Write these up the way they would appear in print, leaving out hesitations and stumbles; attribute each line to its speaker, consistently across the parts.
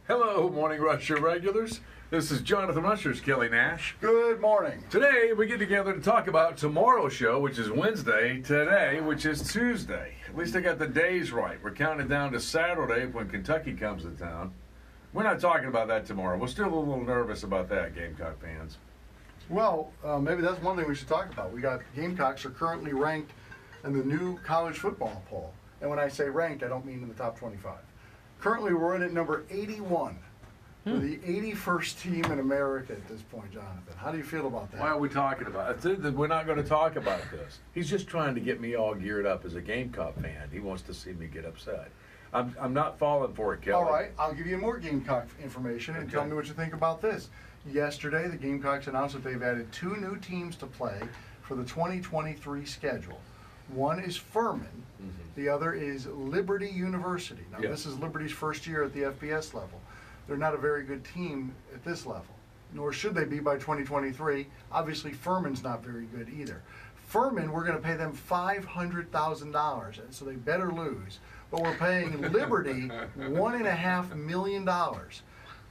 Speaker 1: Hello, Morning Rusher regulars. This is Jonathon Rusher's Kelly Nash.
Speaker 2: Good morning.
Speaker 1: Today, we get together to talk about tomorrow's show, which is Wednesday, today, which is Tuesday. At least I got the days right. We're counting down to Saturday when Kentucky comes to town. We're not talking about that tomorrow. We're still a little nervous about that, Gamecock fans.
Speaker 2: Well, maybe that's one thing we should talk about. We got Gamecocks are currently ranked in the new college football poll. And when I say ranked, I don't mean in the top 25. Currently, we're in at number 81. We're the 81st team in America at this point, Jonathan. How do you feel about that?
Speaker 1: Why are we talking about it? We're not going to talk about this. He's just trying to get me all geared up as a Gamecock fan. He wants to see me get upset. I'm not falling for it, Kelly.
Speaker 2: All right, I'll give you more Gamecock information and tell me what you think about this. Yesterday, the Gamecocks announced that they've added 2 new teams to play for the 2023 schedule. One is Furman. The other is Liberty University. Now, this is Liberty's first year at the FBS level. They're not a very good team at this level, nor should they be by 2023. Obviously, Furman's not very good either. Furman, we're going to pay them $500,000, and so they better lose. But we're paying Liberty $1.5 million.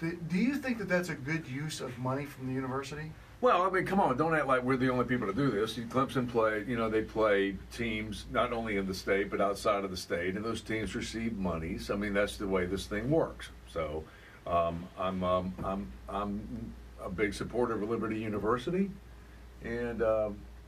Speaker 2: Do you think that that's a good use of money from the university?
Speaker 1: Well, I mean, come on, don't act like we're the only people to do this. Clemson they play teams not only in the state but outside of the state, and those teams receive monies. I mean, that's the way this thing works. So, I'm a big supporter of Liberty University, and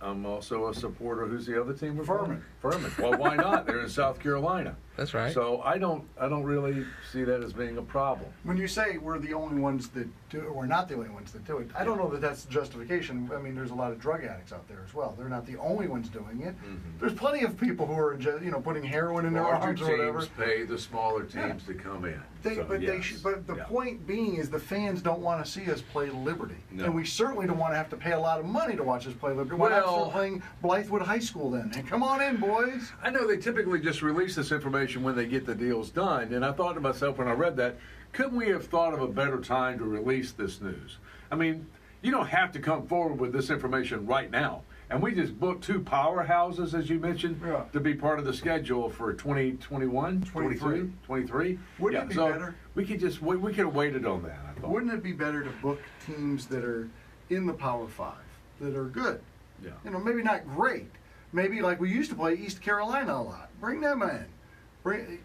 Speaker 1: I'm also a supporter. Who's the other team?
Speaker 2: Furman.
Speaker 1: Furman. Well, why not? They're in South Carolina.
Speaker 3: That's right.
Speaker 1: So I don't really see that as being a problem.
Speaker 2: When you say we're the only ones that do it, we're not the only ones that do it, I don't know that that's justification. I mean, there's a lot of drug addicts out there as well. They're not the only ones doing it. There's plenty of people who are just, putting heroin in their arms or whatever.
Speaker 1: Larger teams pay the smaller teams to come in.
Speaker 2: But the point being is the fans don't want to see us play Liberty. No. And we certainly don't want to have to pay a lot of money to watch us play Liberty. Why not start playing Blythewood High School then? And come on in, boys.
Speaker 1: I know they typically just release this information when they get the deals done, and I thought to myself when I read that, couldn't we have thought of a better time to release this news? I mean, you don't have to come forward with this information right now. And we just booked 2 powerhouses, as you mentioned, to be part of the schedule for 2021, 22, 23.
Speaker 2: Wouldn't it be better?
Speaker 1: We could have waited on that, I thought.
Speaker 2: Wouldn't it be better to book teams that are in the Power 5, that are good?
Speaker 1: Yeah.
Speaker 2: Maybe not great. Maybe like we used to play East Carolina a lot. Bring them in.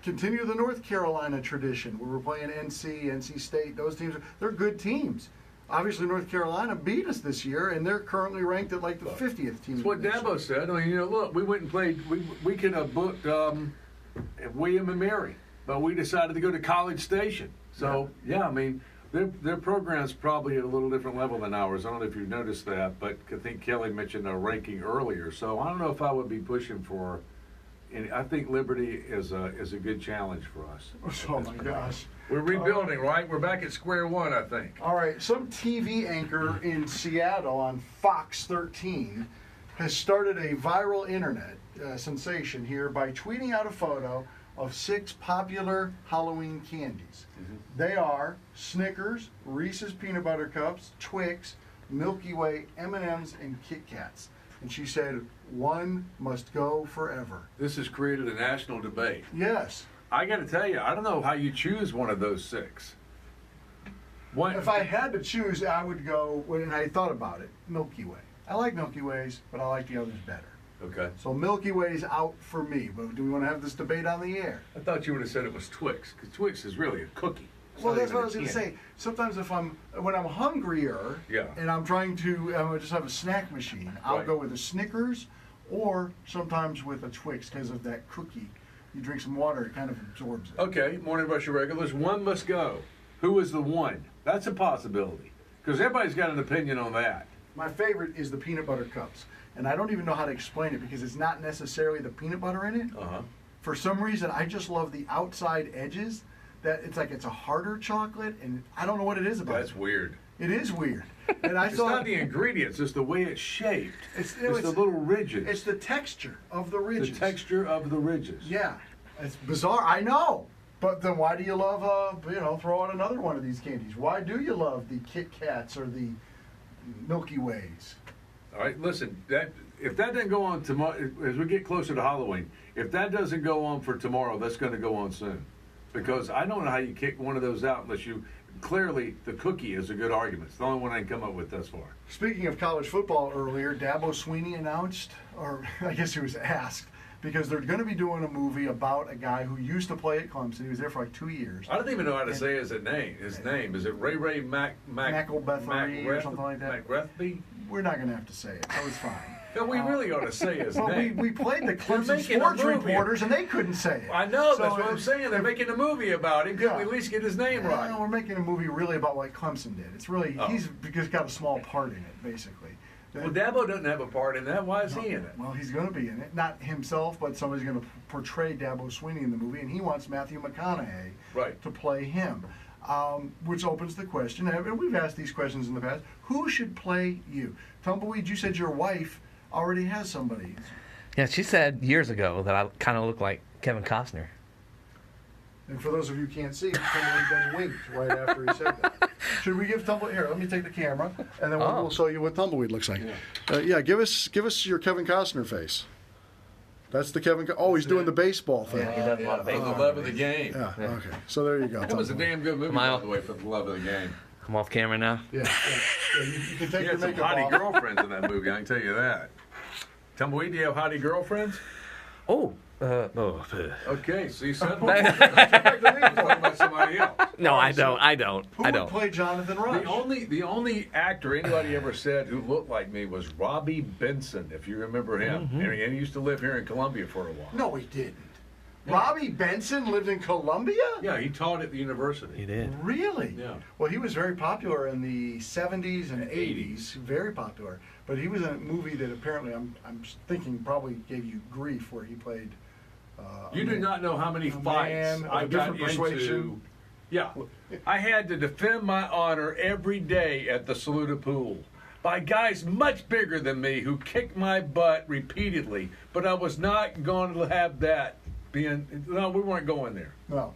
Speaker 2: Continue the North Carolina tradition where we're playing NC State. Those teams, they're good teams. Obviously, North Carolina beat us this year, and they're currently ranked at like the 50th team.
Speaker 1: That's what Dabo said. I mean, look, we went and played. We could have booked William and Mary, but we decided to go to College Station. So I mean, their program's probably at a little different level than ours. I don't know if you've noticed that, but I think Kelly mentioned a ranking earlier. So I don't know if I would be pushing for. And I think Liberty is a good challenge for us.
Speaker 2: Oh my gosh.
Speaker 1: We're rebuilding, right? We're back at square one, I think.
Speaker 2: All right. Some TV anchor in Seattle on Fox 13 has started a viral internet sensation here by tweeting out a photo of 6 popular Halloween candies. They are Snickers, Reese's Peanut Butter Cups, Twix, Milky Way, M&Ms, and Kit Kats. And she said, one must go forever.
Speaker 1: This has created a national debate.
Speaker 2: Yes.
Speaker 1: I got to tell you, I don't know how you choose one of those 6.
Speaker 2: If I had to choose, I would go, when I thought about it, Milky Way. I like Milky Ways, but I like the others better.
Speaker 1: Okay.
Speaker 2: So Milky Way's out for me. But do we want to have this debate on the air?
Speaker 1: I thought you would have said it was Twix, because Twix is really a cookie.
Speaker 2: Well, that's what I was going to say. Sometimes when I'm hungrier and I'm trying to just have a snack machine, I'll go with a Snickers or sometimes with a Twix because of that cookie. You drink some water, it kind of absorbs it.
Speaker 1: Okay, Morning Rusher regulars, one must go. Who is the one? That's a possibility because everybody's got an opinion on that.
Speaker 2: My favorite is the peanut butter cups. And I don't even know how to explain it because it's not necessarily the peanut butter in it. For some reason, I just love the outside edges. That it's like it's a harder chocolate, and I don't know what it is about it.
Speaker 1: That's weird.
Speaker 2: It is weird. And
Speaker 1: it's not the ingredients, it's the way it's shaped. It's the little ridges.
Speaker 2: It's the texture of the ridges.
Speaker 1: The texture of the ridges.
Speaker 2: Yeah. It's bizarre, I know. But then why do you love, throw out another one of these candies? Why do you love the Kit Kats or the Milky Ways?
Speaker 1: All right, listen, if that doesn't go on tomorrow, as we get closer to Halloween, if that doesn't go on for tomorrow, that's going to go on soon. because I don't know how you kick one of those out unless you clearly the cookie is a good argument. It's the only one I can come up with thus far.
Speaker 2: Speaking of college football earlier, Dabo Swinney announced, or I guess he was asked, because they're going to be doing a movie about a guy who used to play at Clemson. He was there for like 2 years.
Speaker 1: I don't even know how to say his name. His name is it Ray
Speaker 2: McElbethary or something like that.
Speaker 1: McGrethby?
Speaker 2: We're not going to have to say it, so it's fine.
Speaker 1: No, we really ought to say his
Speaker 2: Well,
Speaker 1: name.
Speaker 2: we played the Clemson
Speaker 1: making a
Speaker 2: sports
Speaker 1: movie.
Speaker 2: reporters, and they couldn't say it.
Speaker 1: I know,
Speaker 2: So
Speaker 1: that's what I'm saying. They're making a movie about him. Couldn't we at least get his name right?
Speaker 2: No, we're making a movie really about what Clemson did. It's really, he's got a small part in it, basically.
Speaker 1: Well, Dabo doesn't have a part in that. Why is he in it?
Speaker 2: Well, he's going to be in it. Not himself, but somebody's going to portray Dabo Swinney in the movie, and he wants Matthew McConaughey to play him. Which opens the question, and we've asked these questions in the past, who should play you? Tumbleweed, you said your wife already has somebody.
Speaker 3: Yeah, she said years ago that I kind of look like Kevin Costner.
Speaker 2: And for those of you who can't see, Tumbleweed then winked right after he said that. Should we give Tumbleweed, here, let me take the camera, and then we'll show you what Tumbleweed looks like. Yeah, give us your Kevin Costner face. That's the Kevin. He's doing the baseball thing.
Speaker 3: Yeah, he does a lot of
Speaker 1: For the
Speaker 3: baseball.
Speaker 1: love of the game.
Speaker 2: Yeah, okay. So there you go.
Speaker 1: That was a damn good movie,
Speaker 3: Am I
Speaker 1: by
Speaker 3: off?
Speaker 1: the way, for the love of the game.
Speaker 3: I'm off camera now.
Speaker 2: Yeah, you can take
Speaker 1: He
Speaker 2: your
Speaker 1: had some
Speaker 2: makeup
Speaker 1: hottie
Speaker 2: off.
Speaker 1: girlfriends in that movie, I can tell you that. Tumbleweed, do you have hottie girlfriends? Okay, so you said about somebody else.
Speaker 3: No, I don't.
Speaker 2: Who would play Jonathan Rush?
Speaker 1: The only actor anybody ever said who looked like me was Robbie Benson, if you remember him. And he used to live here in Columbia for a while.
Speaker 2: No, he didn't. Robbie Benson lived in Columbia?
Speaker 1: Yeah, he taught at the university.
Speaker 3: He did.
Speaker 2: Really?
Speaker 1: Yeah.
Speaker 2: Well, he was very popular in the 70s and 80s. Very popular. But he was in a movie that apparently, I'm thinking, probably gave you grief, where he played...
Speaker 1: You do not know how many fights
Speaker 2: man of
Speaker 1: I
Speaker 2: a
Speaker 1: got
Speaker 2: different
Speaker 1: into.
Speaker 2: persuasion.
Speaker 1: Yeah, I had to defend my honor every day at the Saluda pool by guys much bigger than me who kicked my butt repeatedly. But I was not going to have that being. No, we weren't going there.
Speaker 2: No.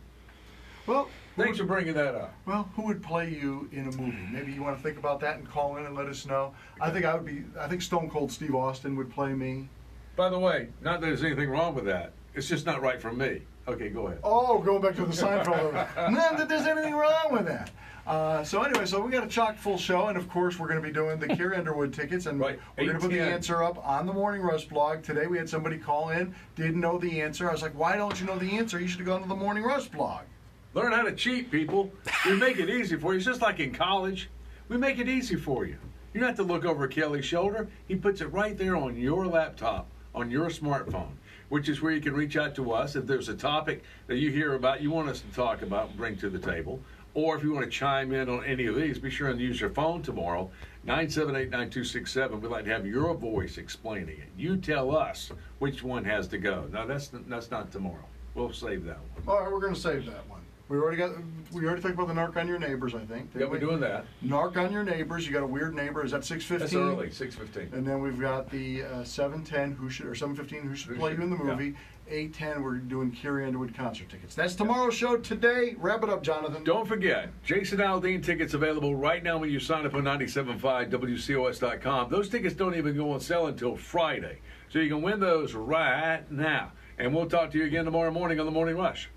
Speaker 2: Well,
Speaker 1: Thanks for bringing that up.
Speaker 2: Well, who would play you in a movie? Maybe you want to think about that and call in and let us know. I think Stone Cold Steve Austin would play me.
Speaker 1: By the way, not that there's anything wrong with that. It's just not right for me. Okay, go ahead.
Speaker 2: Oh, going back to the Seinfeld. Not that there's anything wrong with that. So anyway, we got a chock full show, and of course we're going to be doing the Carrie Underwood tickets, and
Speaker 1: Right,
Speaker 2: we're going to put the
Speaker 1: 8:10.
Speaker 2: answer up on the Morning Rush blog. Today we had somebody call in, didn't know the answer. I was like, why don't you know the answer? You should have gone to the Morning Rush blog.
Speaker 1: Learn how to cheat, people. We make it easy for you. It's just like in college. We make it easy for you. You don't have to look over Kelly's shoulder. He puts it right there on your laptop, on your smartphone, which is where you can reach out to us if there's a topic that you hear about, you want us to talk about, bring to the table. Or if you want to chime in on any of these, be sure and use your phone tomorrow, 978-9267. We'd like to have your voice explaining it. You tell us which one has to go. No, that's not tomorrow. We'll save that one.
Speaker 2: All right, we're going to save that one. We already talked about the narc on your neighbors, I think.
Speaker 1: Yeah, we're doing that.
Speaker 2: Narc on your neighbors. You got a weird neighbor. Is that 6:15?
Speaker 1: That's early, 6:15.
Speaker 2: And then we've got the 7:10 or 7:15 who should play you in the movie. 8:10 we're doing Carrie Underwood concert tickets. That's tomorrow's show today. Wrap it up, Jonathan.
Speaker 1: Don't forget, Jason Aldean tickets available right now when you sign up on 975WCOS.com. Those tickets don't even go on sale until Friday. So you can win those right now. And we'll talk to you again tomorrow morning on The Morning Rush.